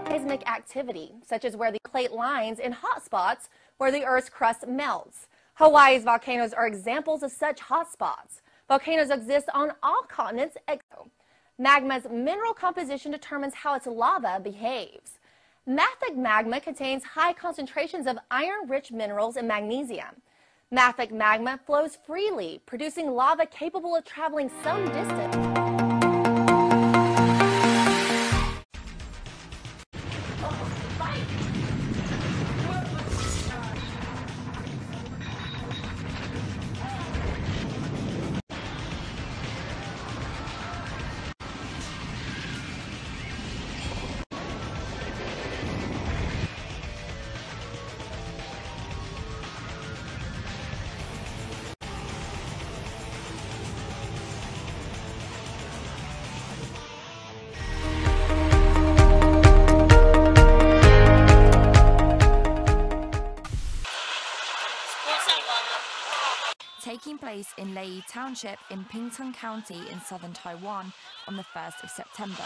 Seismic activity, such as where the plate lines in hot spots where the Earth's crust melts. Hawaii's volcanoes are examples of such hotspots. Volcanoes exist on all continents except magma's mineral composition determines how its lava behaves. Mafic magma contains high concentrations of iron-rich minerals and magnesium. Mafic magma flows freely, producing lava capable of traveling some distance. Taking place in Lei Township in Pingtung County in southern Taiwan on the 1st of September.